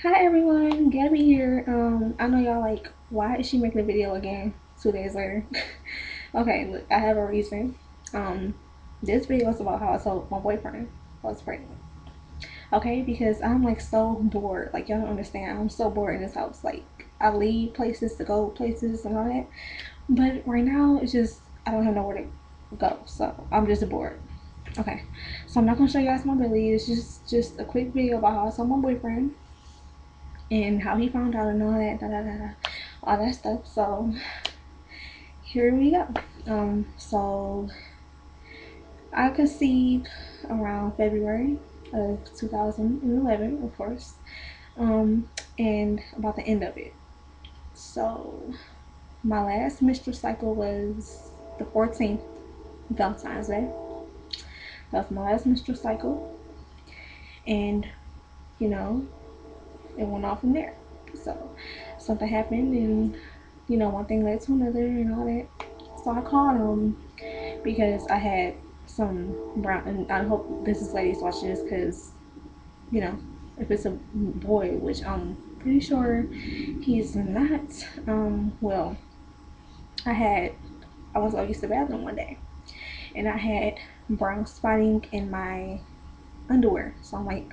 Hi everyone, Gabby here. I know y'all like, why is she making a video again 2 days later? Okay, look, I have a reason. Um, this video is about how I told my boyfriend I was pregnant. Okay, because I'm like so bored. Like y'all don't understand. I'm so bored in this house. Like I leave places to go places and all that, but right now it's just I don't have nowhere to go. So I'm just bored. Okay, so I'm not gonna show you guys my belly. It's just a quick video about how I told my boyfriend and how he found out and all that, all that stuff. So here we go. So I conceived around February of 2011, of course, and about the end of it. So my last menstrual cycle was the 14th, Valentine's Day. That was my last menstrual cycle, and you know, it went off from there. So something happened, and one thing led to another, and all that. So I called him because I had some brown, and I hope business ladies watch this because, you know, if it's a boy, which I'm pretty sure he's not, well, I had, I was going to use the bathroom one day and I had brown spotting in my underwear. So I'm like,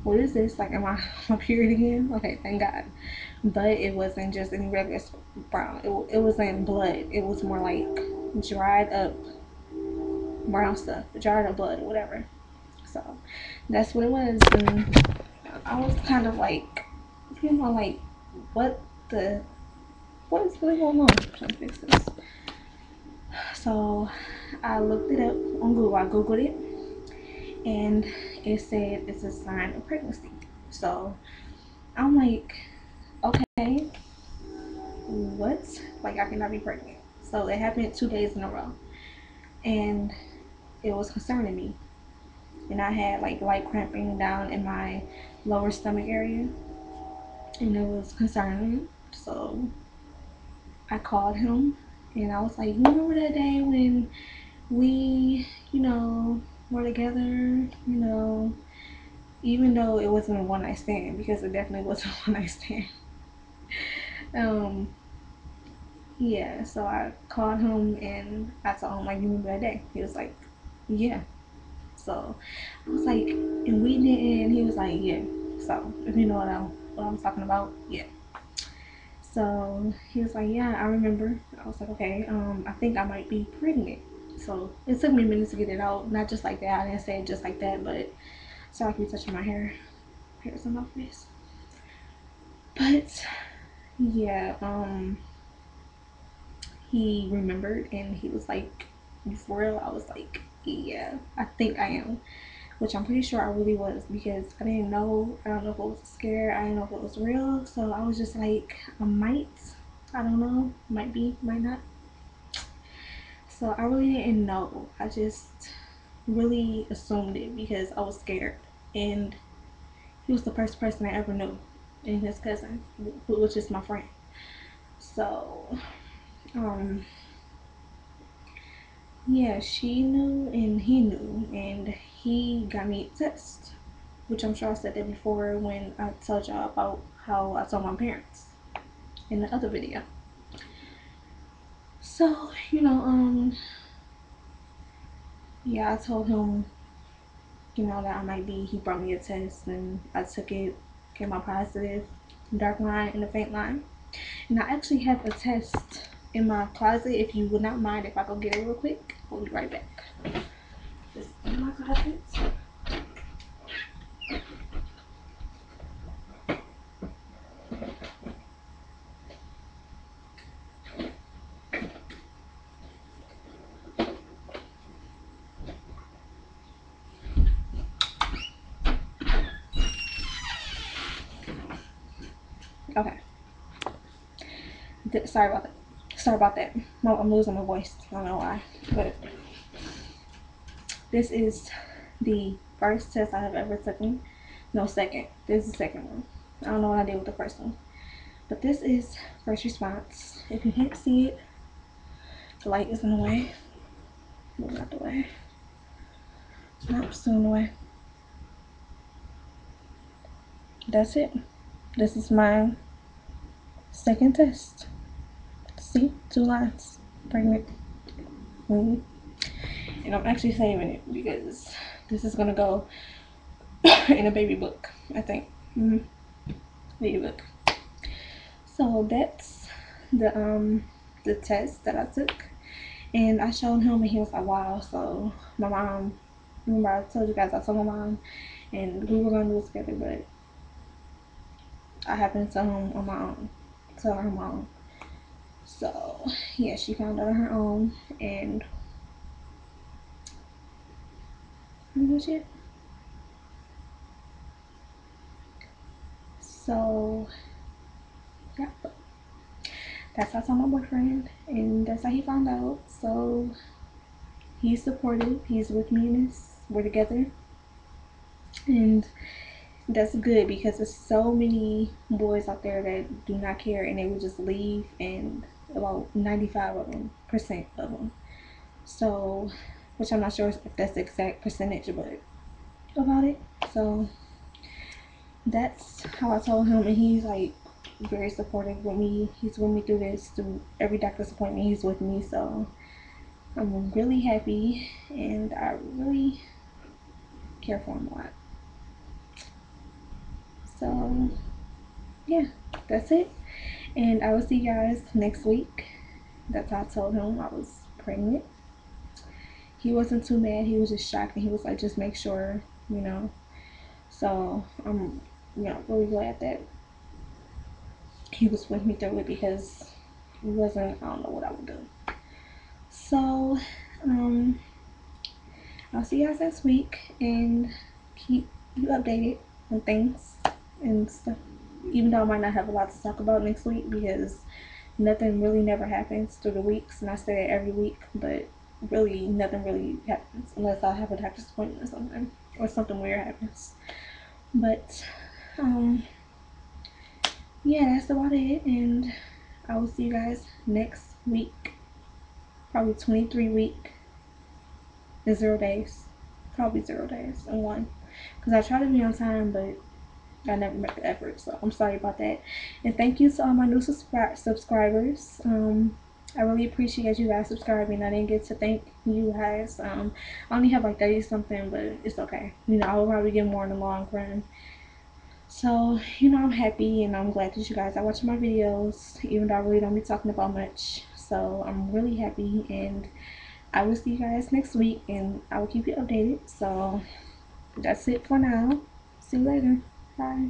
what is this? Like, am I on period again? Okay, thank God. But it wasn't just any regular brown. It wasn't blood. It was more like dried up brown stuff, dried up blood or whatever. So that's what it was. And I was kind of like, like, what the, what is really going on? I'm trying to fix this. So I looked it up on Google. I Googled it and it said it's a sign of pregnancy. So I'm like, okay, what? Like, I cannot be pregnant. So it happened 2 days in a row. And it was concerning me. And I had like light cramping down in my lower stomach area. And it was concerning. So I called him and I was like, you remember that day when we, were together, even though it wasn't a one night stand, because it definitely wasn't a one night stand. Um, yeah, so I called him and I told him, like, you remember that day? He was like, yeah. So I was like, and we didn't. He was like, yeah. So if you know what I'm talking about, yeah. So he was like, yeah, I remember. I was like, okay, I think I might be pregnant. So it took me minutes to get it out. Not just like that. I didn't say it just like that, but sorry I keep touching my hair. Hair's on my face. But yeah, he remembered and he was like, you for real? I was like, yeah, I think I am. Which I'm pretty sure I really was because I didn't know. I don't know if it was a scare. I didn't know if it was real. So I was just like, I might. I don't know. Might be, might not. So I really didn't know. I just really assumed it because I was scared. And he was the first person I ever knew, and his cousin, which is my friend. So, um, yeah, she knew and he knew, and he got me a test, which I'm sure I said that before when I told y'all about how I told my parents in the other video. So, yeah, I told him, that I might be. He brought me a test and I took it, came out positive, dark line and a faint line. And I actually have a test in my closet if you would not mind if I go get it real quick. I'll be right back. It's in my closet. Okay. Sorry about that. Sorry about that. I'm losing my voice. I don't know why. But this is the first test I have ever taken. No, second. This is the second one. I don't know what I did with the first one. But this is first response. If you can't see it, the light is in the way. Move out the way. Nope, still in the way. That's it. This is my second test. See, 2 lines, pregnant. Mm-hmm. And I'm actually saving it because this is gonna go in a baby book, I think. Mm-hmm. Baby book. So that's the test that I took, and I showed him, and he was like, "Wow!" So my mom, remember I told you guys I told my mom, and we were gonna do it together, but I happened to tell him on my own, tell her mom. So yeah, she found out on her own, and pretty much it. So yeah, that's how I told my boyfriend, and that's how he found out. So he's supportive. He's with me in this. We're together, and that's good because there's so many boys out there that do not care and they will just leave, and about 95 of them percent of them. So, which I'm not sure if that's the exact percentage, but about it. So that's how I told him, and he's like very supportive with me. He's with me through this, through every doctor's appointment. He's with me, so I'm really happy, and I really care for him a lot. So yeah, that's it. And I will see you guys next week. That's how I told him I was pregnant. He wasn't too mad. He was just shocked, and he was like, "Just make sure, you know." So I'm, really glad that he was with me through it because he wasn't. I don't know what I would do. So, um, I'll see you guys next week and keep you updated on things and stuff. Even though I might not have a lot to talk about next week because nothing really never happens through the weeks, and I say that every week, but really nothing really happens unless I have a doctor's appointment or something weird happens. But yeah, that's about it, and I will see you guys next week. Probably 23 week in 0 days. Probably 0 days and one. Because I try to be on time, but I never make the effort, so I'm sorry about that. And thank you to all my new subscribers. I really appreciate you guys subscribing. I didn't get to thank you guys. I only have like 30 something, but it's okay. I will probably get more in the long run. So, I'm happy and I'm glad that you guys are watching my videos, even though I really don't be talking about much. So, I'm really happy, and I will see you guys next week, and I will keep you updated. So, that's it for now. See you later. Bye.